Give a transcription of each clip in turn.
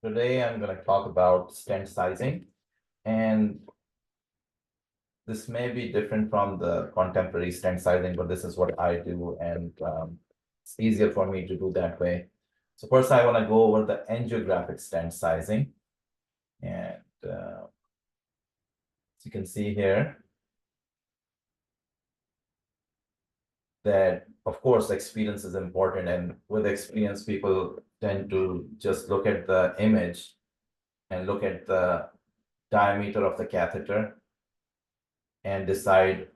Today I'm going to talk about stent sizing, and this may be different from the contemporary stent sizing, but this is what I do, and it's easier for me to do that way. So first I want to go over the angiographic stent sizing, and as you can see here, that of course experience is important, and with experience people tend to just look at the image and look at the diameter of the catheter and decide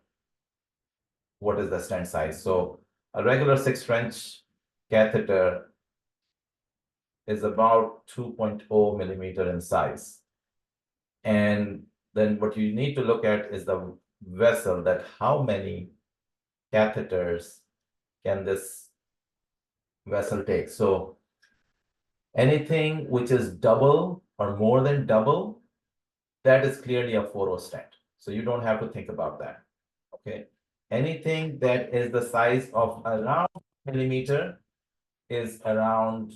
what is the stent size. So a regular 6 French catheter is about 2.0 millimeter in size. And then what you need to look at is the vessel, that how many catheters can this vessel take. So anything which is double or more than double, that is clearly a 4O stent. So you don't have to think about that. Okay. Anything that is the size of around millimeter is around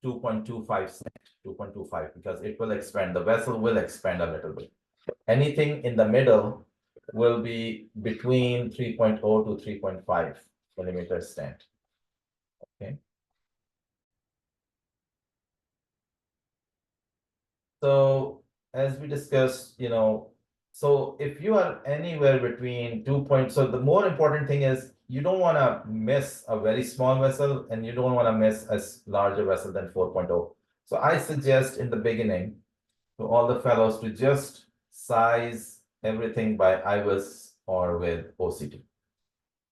2.25 stent, 2.25, because it will expand. The vessel will expand a little bit. Anything in the middle will be between 3.0 to 3.5 millimeter stent. Okay. So as we discussed, so if you are anywhere between 2 point, so the more important thing is you don't want to miss a very small vessel and you don't want to miss a larger vessel than 4.0. So I suggest in the beginning to all the fellows to just size everything by IVUS or with OCT.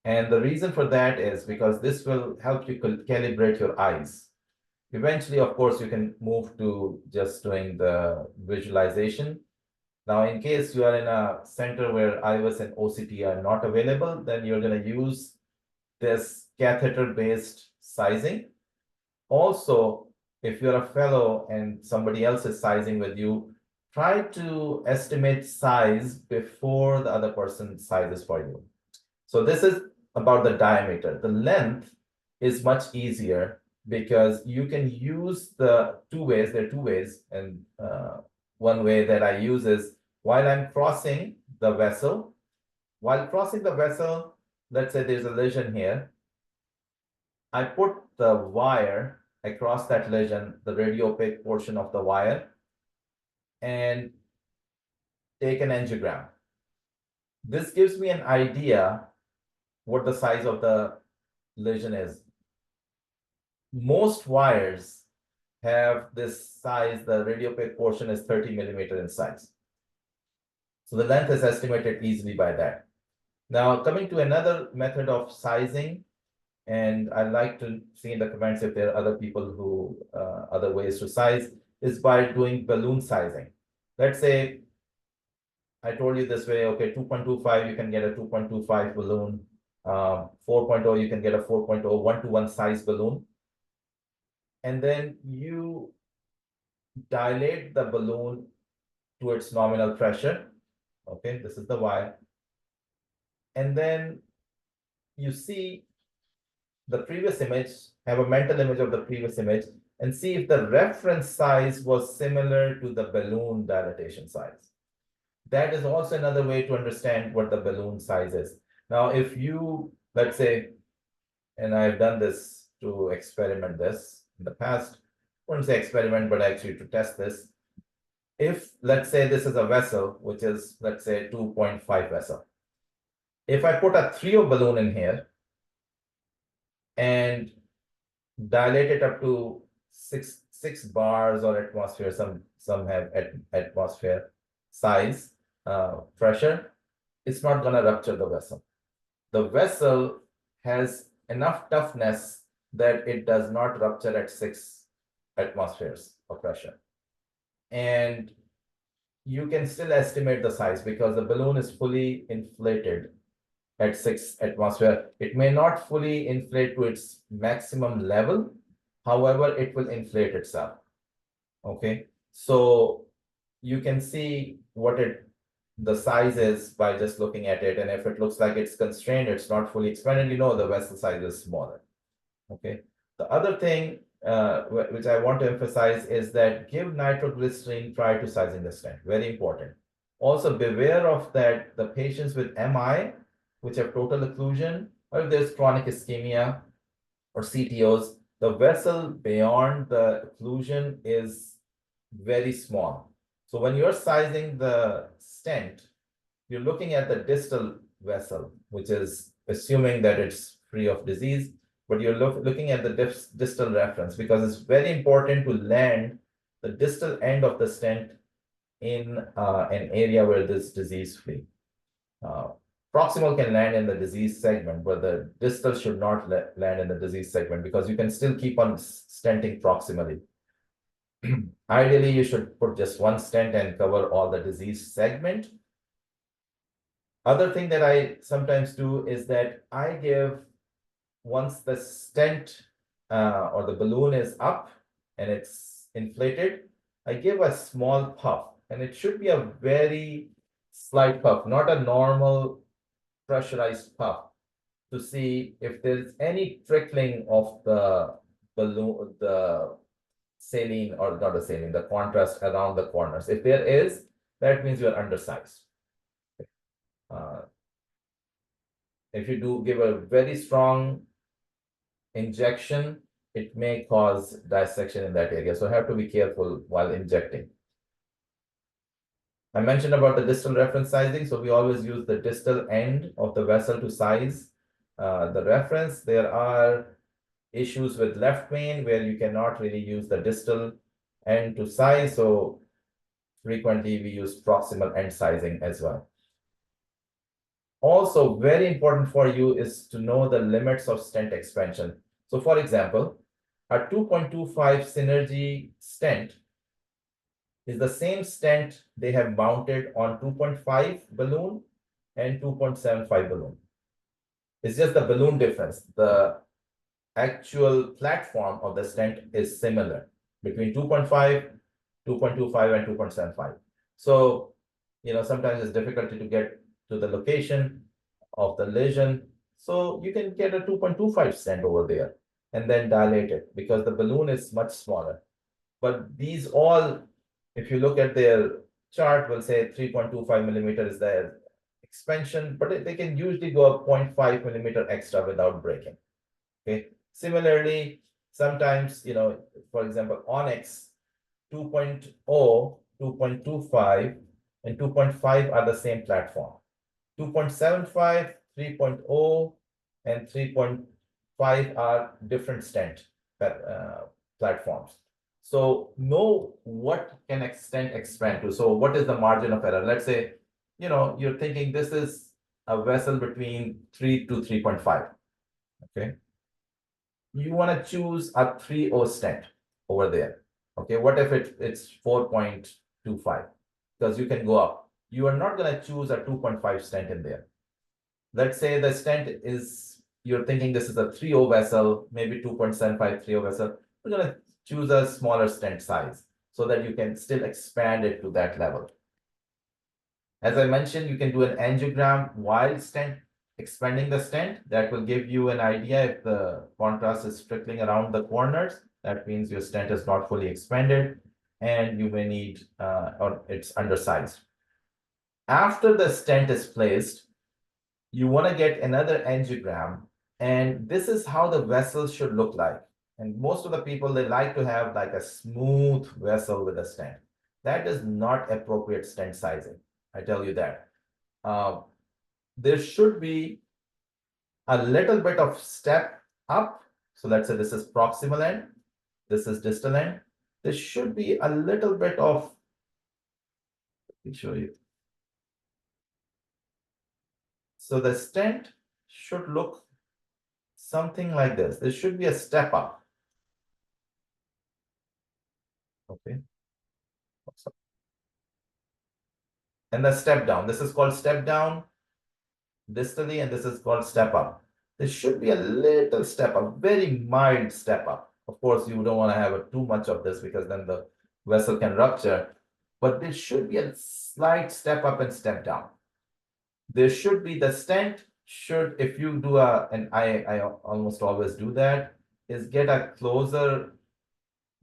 And the reason for that is because this will help you calibrate your eyes. Eventually, of course, you can move to just doing the visualization. Now, in case you are in a center where IVUS and OCT are not available, then you're going to use this catheter-based sizing. Also, if you're a fellow and somebody else is sizing with you, try to estimate size before the other person sizes for you. So this is about the diameter. The length is much easier because you can use the two ways. There are two ways, and one way that I use is while I'm crossing the vessel. While crossing the vessel, let's say there's a lesion here. I put the wire across that lesion, the radio-opaque portion of the wire, and take an angiogram. This gives me an idea what the size of the lesion is. Most wires have this size, the radio-opaque portion is 30 millimeter in size. So the length is estimated easily by that. Now, coming to another method of sizing, and I'd like to see in the comments if there are other people who, other ways to size, is by doing balloon sizing. Let's say I told you this way, okay, 2.25, you can get a 2.25 balloon. 4.0, you can get a 4.0 1-to-1 size balloon. And then you dilate the balloon to its nominal pressure. Okay, this is the wire. And then you see the previous image, have a mental image of the previous image, and see if the reference size was similar to the balloon dilatation size. That is also another way to understand what the balloon size is. Now, if you, let's say, and I've done this to experiment this in the past, I wouldn't say experiment, but actually to test this. If, let's say, this is a vessel, which is, let's say, 2.5 vessel. If I put a 3O balloon in here and dilate it up to six bars or atmosphere, some have atmosphere size, pressure, it's not going to rupture the vessel. The vessel has enough toughness that it does not rupture at 6 atmospheres of pressure. And you can still estimate the size because the balloon is fully inflated at 6 atmosphere. It may not fully inflate to its maximum level. However, it will inflate itself. Okay, so you can see what the size is by just looking at it. And if it looks like it's constrained, it's not fully expanded, you know the vessel size is smaller. Okay, the other thing which I want to emphasize, is that give nitroglycerin prior to sizing the stent. Very important. Also, beware of that the patients with MI, which have total occlusion, or if there's chronic ischemia or CTOs, the vessel beyond the occlusion is very small. So when you're sizing the stent, you're looking at the distal vessel, which is assuming that it's free of disease, but you're looking at the distal reference, because it's very important to land the distal end of the stent in an area where this disease free. Proximal can land in the disease segment, but the distal should not land in the disease segment, because you can still keep on stenting proximally. Ideally, you should put just one stent and cover all the disease segment. Other thing that I sometimes do is that I give, once the stent or the balloon is up and it's inflated, I give a small puff, and it should be a very slight puff, not a normal pressurized puff, to see if there's any trickling of the balloon, the saline, or not the saline, the contrast around the corners. If there is, that means you're undersized. If you do give a very strong injection, it may cause dissection in that area. So have to be careful while injecting. I mentioned about the distal reference sizing. So we always use the distal end of the vessel to size the reference. There are issues with left vein where you cannot really use the distal end to size. So frequently we use proximal end sizing as well. Also, very important for you is to know the limits of stent expansion. So for example, a 2.25 synergy stent is the same stent they have mounted on 2.5 balloon and 2.75 balloon. It's just the balloon difference. The actual platform of the stent is similar between 2.5, 2.25, and 2.75. So, sometimes it's difficult to get to the location of the lesion. So you can get a 2.25 stent over there and then dilate it, because the balloon is much smaller. But these all, if you look at their chart, will say 3.25 millimeter is the expansion, but they can usually go up 0.5 millimeter extra without breaking. Okay. Similarly, sometimes, for example, Onyx 2.0, 2.25, and 2.5 are the same platform. 2.75, 3.0, and 3.5 are different stent platforms. So know what can stent expand to. So what is the margin of error? Let's say, you're thinking this is a vessel between 3 to 3.5. Okay. You want to choose a 3.0 stent over there. Okay. What if it's 4.25? Because you can go up. You are not going to choose a 2.5 stent in there. Let's say the stent is, you're thinking this is a 3.0 vessel, maybe 2.75 3.0 vessel. We're going to choose a smaller stent size so that you can still expand it to that level. As I mentioned, you can do an angiogram while expanding the stent. That will give you an idea if the contrast is trickling around the corners. That means your stent is not fully expanded and you may need, or it's undersized. After the stent is placed, you want to get another angiogram, and this is how the vessel should look like. And most of the people, they like to have like a smooth vessel with a stent. That is not appropriate stent sizing. I tell you that. There should be a little bit of step up. So let's say this is proximal end, this is distal end. There should be a little bit of, let me show you. So the stent should look something like this. There should be a step up. Okay. And the step down. This is called step down distally, and this is called step up. There should be a little step up, very mild step up. Of course, you don't want to have too much of this because then the vessel can rupture. But there should be a slight step up and step down. There should be the stent if you do and I almost always do that, is get a closer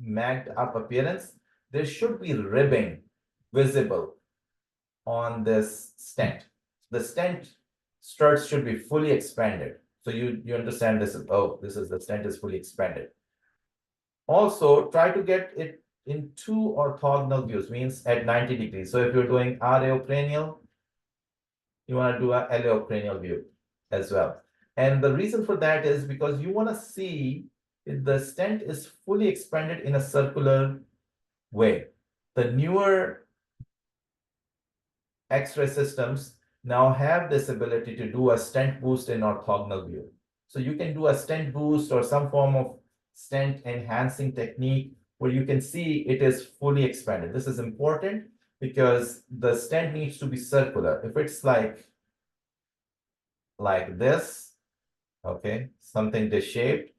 magged up appearance, there should be ribbing visible on this stent. The stent struts should be fully expanded. So you understand this, oh, this is the stent is fully expanded. Also, try to get it in two orthogonal views, means at 90 degrees. So if you're doing reocranial, you want to do a iliocranial view as well. And the reason for that is because you want to see if the stent is fully expanded in a circular way. The newer X-ray systems now have this ability to do a stent boost in orthogonal view. So you can do a stent boost or some form of stent enhancing technique where you can see it is fully expanded. This is important because the stent needs to be circular. If it's like this, okay, something disshaped,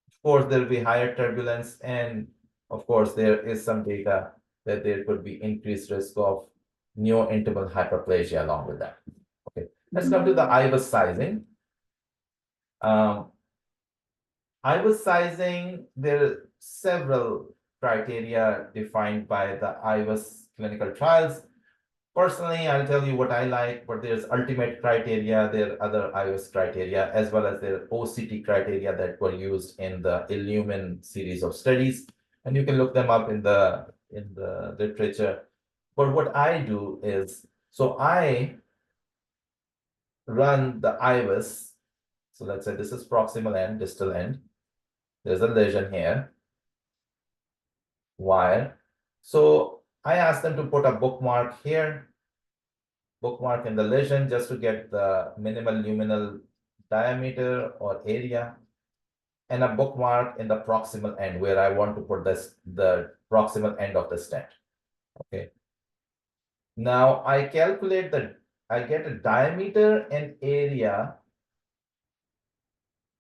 of course, there will be higher turbulence, and of course, there is some data that there could be increased risk of neointimal hyperplasia along with that. Okay, let's come to the IVUS sizing. IVUS sizing, there are several criteria defined by the IVUS clinical trials. Personally, I'll tell you what I like, but there's ultimate criteria, there are other IVUS criteria, as well as there are OCT criteria that were used in the Illumin series of studies. And you can look them up in the literature. But what I do is, so I run the IVUS. So let's say this is proximal end, distal end. There's a lesion here, wire. So I asked them to put a bookmark here, bookmark in the lesion just to get the minimal luminal diameter or area, and a bookmark in the proximal end where I want to put the proximal end of the stent. Okay. Now I calculate I get a diameter and area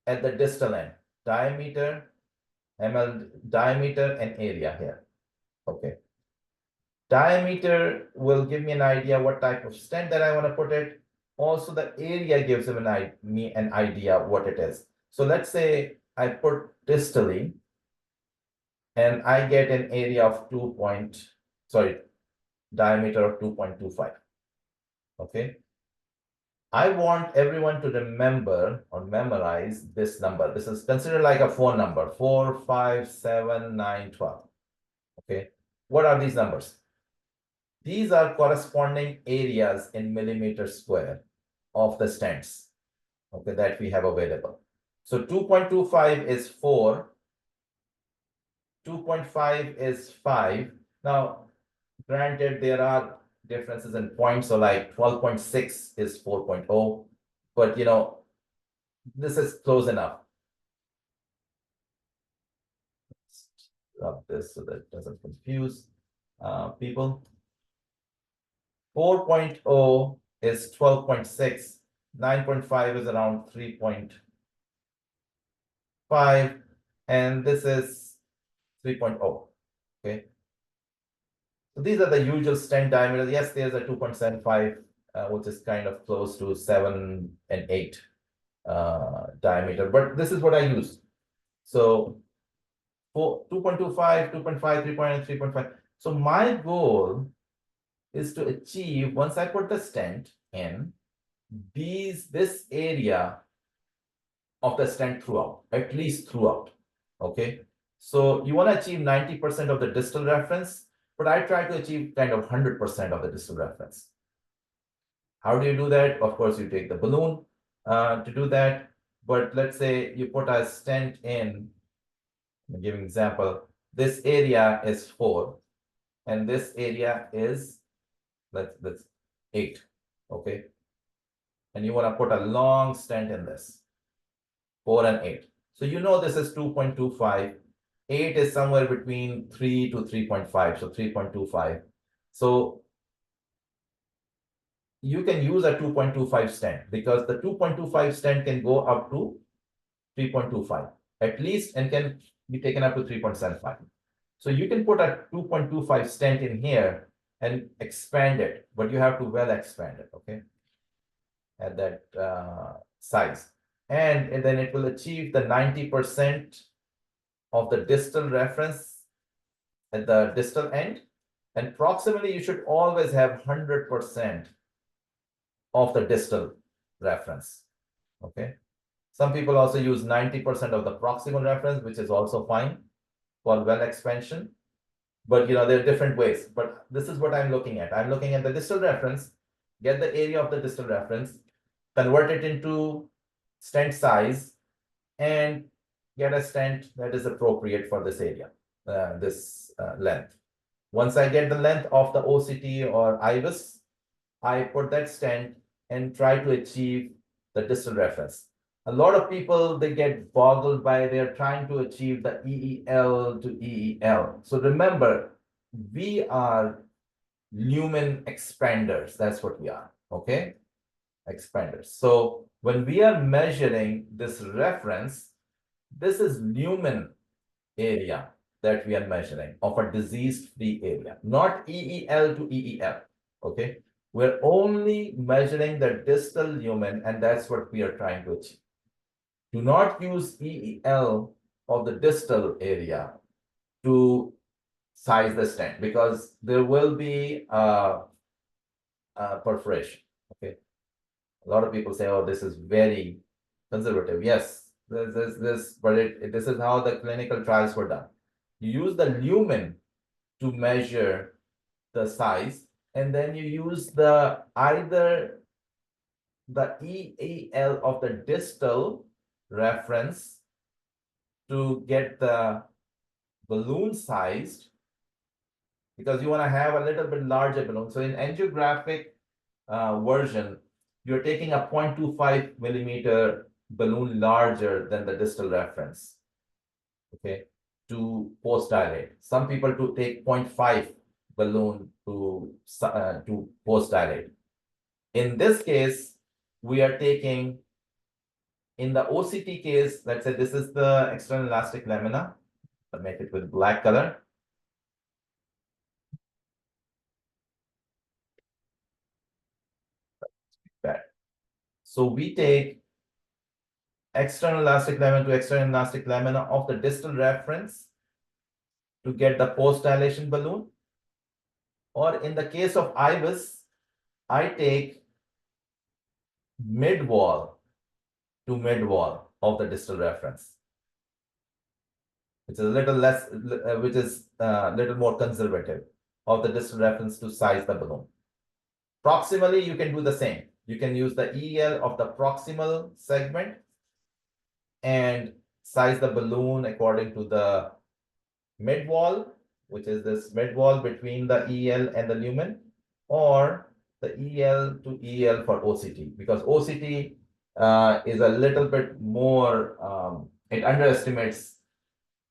at the distal end. Diameter, ml diameter and area here. Okay. Diameter will give me an idea what type of stent that I want to put it. Also, the area gives me an idea what it is. So let's say I put distally, and I get an area of diameter of 2.25. Okay. I want everyone to remember or memorize this number. This is considered like a phone number, 4, 5, 7, 9, 12. Okay. What are these numbers? These are corresponding areas in millimeter square of the stents, okay, that we have available. So 2.25 is 4, 2.5 is 5. Now, granted, there are differences in points, so like 12.6 is 4.0, but you know, this is close enough. Drop this so that it doesn't confuse people. 4.0 is 12.6, 9.5 is around 3.5, and this is 3.0. Okay. So these are the usual stent diameters. Yes, there's a 2.75, which is kind of close to 7 and 8 diameter, but this is what I use. So for 2.25, 2.5, 3.9, 3.5. So my goal is to achieve, once I put the stent in, this area of the stent throughout, at least throughout. Okay. So you want to achieve 90% of the distal reference, but I try to achieve kind of 100% of the distal reference. How do you do that? Of course, you take the balloon to do that. But let's say you put a stent in, I'm giving an example, this area is 4, and this area is, let's 8, okay? And you want to put a long stent in this, 4 and 8. So you know this is 2.25. 8 is somewhere between 3 to 3.5, so 3.25. So you can use a 2.25 stent because the 2.25 stent can go up to 3.25 at least, and can be taken up to 3.75. So you can put a 2.25 stent in here and expand it, but you have to well expand it, okay, at that size. And then it will achieve the 90% of the distal reference at the distal end, and proximally you should always have 100% of the distal reference. Okay. Some people also use 90% of the proximal reference, which is also fine for well expansion. But there are different ways. But this is what I'm looking at. I'm looking at the distal reference, get the area of the distal reference, convert it into stent size, and get a stent that is appropriate for this area, this length. Once I get the length of the OCT or IVUS, I put that stent and try to achieve the distal reference. A lot of people, they get boggled by they're trying to achieve the EEL to EEL. So remember, we are lumen expanders. That's what we are, okay? Expanders. So when we are measuring this reference, this is lumen area that we are measuring of a disease-free area, not EEL to EEL, okay? We're only measuring the distal lumen, and that's what we are trying to achieve. Do not use EEL of the distal area to size the stent, because there will be perforation, okay? A lot of people say, oh, this is very conservative. Yes, but this is how the clinical trials were done. You use the lumen to measure the size, and then you use either the EEL of the distal reference to get the balloon sized, because you want to have a little bit larger balloon. So in angiographic version, you're taking a 0.25 millimeter balloon larger than the distal reference, okay, to post dilate. Some people to take 0.5 balloon to post dilate. In this case, we are taking, in the OCT case, let's say this is the external elastic lamina. I'll make it with black color. So we take external elastic lamina to external elastic lamina of the distal reference to get the post dilation balloon. Or in the case of IVUS, I take mid wall to mid wall of the distal reference, which is a little less, which is a little more conservative of the distal reference to size the balloon. Proximally, you can do the same. You can use the EL of the proximal segment and size the balloon according to the mid wall, which is this mid wall between the EL and the lumen, or the EL to EL for OCT, because OCT is a little bit more, it underestimates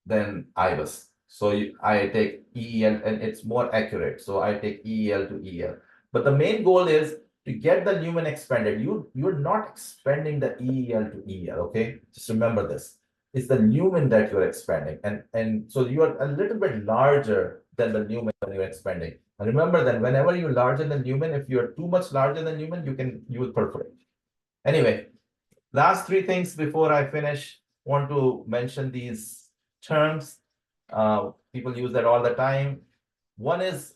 than IVUS. So I take EEL and it's more accurate. So I take EEL to EL. But the main goal is to get the lumen expanded. You're not expanding the EEL to EL, okay? Just remember this. It's the lumen that you're expanding. And so you are a little bit larger than the lumen when you're expanding. And remember that whenever you're larger than lumen, if you're too much larger than lumen, you will perforate. Anyway, last three things before I finish, want to mention these terms. People use that all the time. One is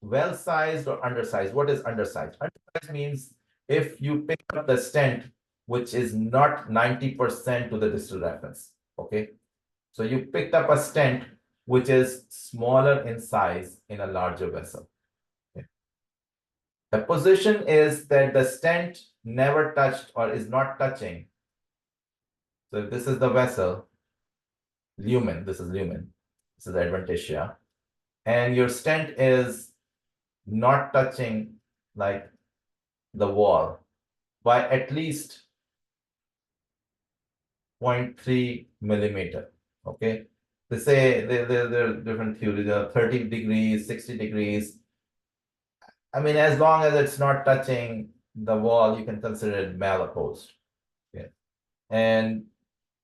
well-sized or undersized. What is undersized? Undersized means if you pick up the stent, which is not 90% to the distal reference, okay? So you picked up a stent which is smaller in size in a larger vessel. Okay? The position is that the stent never touched or is not touching. So this is the vessel, lumen, this is lumen, this is adventitia, and your stent is not touching like the wall by at least 0.3 millimeter, okay? They say there are different theories, there are 30 degrees, 60 degrees. I mean, as long as it's not touching the wall, you can consider it malopposed, okay? And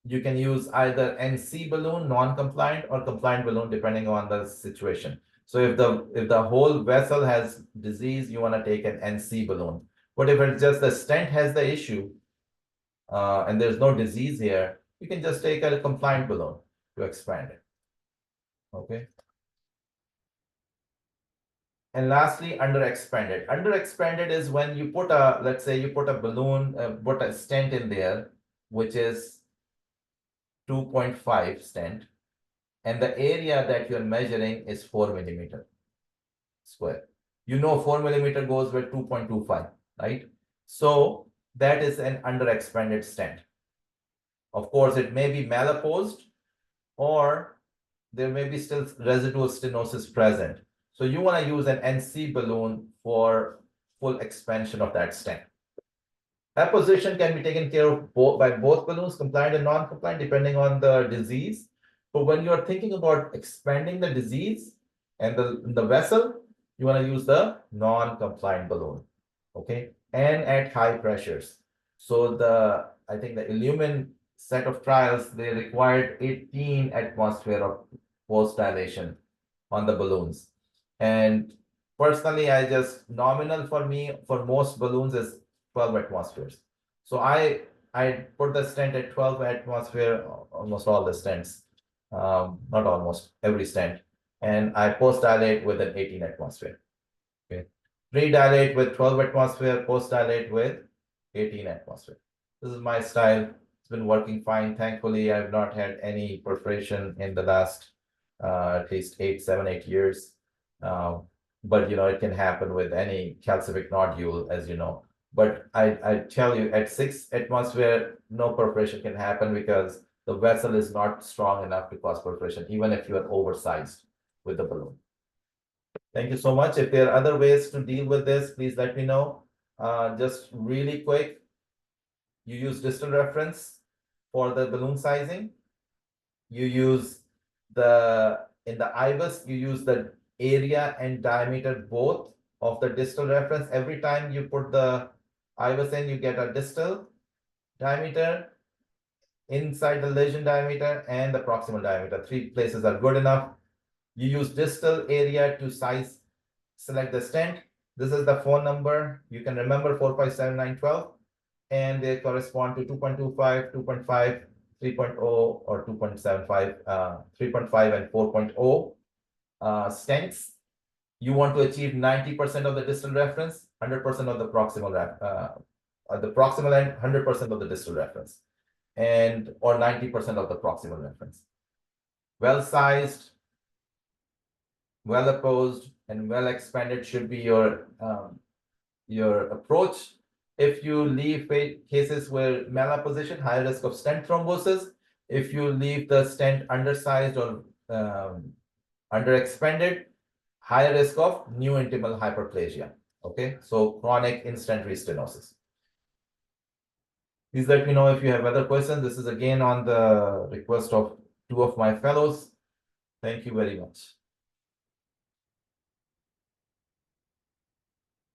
you can use either NC balloon, non-compliant, or compliant balloon, depending on the situation. So if the whole vessel has disease, you want to take an NC balloon. But if it's just the stent has the issue, and there's no disease here, you can just take a compliant balloon to expand it. Okay. And lastly, underexpanded. Underexpanded is when you put a, let's say you put a balloon, put a stent in there, which is 2.5 stent, and the area that you're measuring is 4 millimeter square. You know 4 millimeter goes with 2.25, right? So that is an underexpanded stent. Of course, it may be malapposed, or there may be still residual stenosis present. So you want to use an NC balloon for full expansion of that stent. Apposition can be taken care of by both balloons, compliant and non-compliant, depending on the disease. But when you are thinking about expanding the disease and the vessel, you want to use the non-compliant balloon, okay? And at high pressures. So I think the Illumin set of trials, they required 18 atmosphere of post dilation on the balloons. And personally, nominal for me, for most balloons is 12 atmospheres. So I put the stent at 12 atmosphere, almost all the stents, not almost, every stent. And I post dilate with an 18 atmosphere. Okay. Pre-dilate with 12 atmosphere, post dilate with 18 atmosphere. This is my style. It's been working fine. Thankfully, I've not had any perforation in the last at least 8 years. But you know, it can happen with any calcific nodule, as you know. But I tell you, at 6 atmosphere, no perforation can happen because the vessel is not strong enough to cause perforation, even if you are oversized with the balloon. Thank you so much. If there are other ways to deal with this, please let me know. Just really quick, you use distal reference for the balloon sizing. You use in the IVUS, you use the area and diameter both of the distal reference. Every time you put the IVUS in, you get a distal diameter, inside the lesion diameter, and the proximal diameter. 3 places are good enough. You use distal area to select the stent. This is the phone number. You can remember 457-912, and they correspond to 2.25, 2.5, 3.0, or 2.75, 3.5 and 4.0 stents. You want to achieve 90% of the distal reference, 100% of the proximal end, 100% of the distal reference, or 90% of the proximal reference. Well-sized, well-opposed, and well-expanded should be your approach. If you leave cases where malapposition, high risk of stent thrombosis. If you leave the stent undersized or underexpanded, high risk of new intimal hyperplasia. Okay, so chronic in-stent restenosis. Please let me know if you have other questions. This is again on the request of 2 of my fellows. Thank you very much.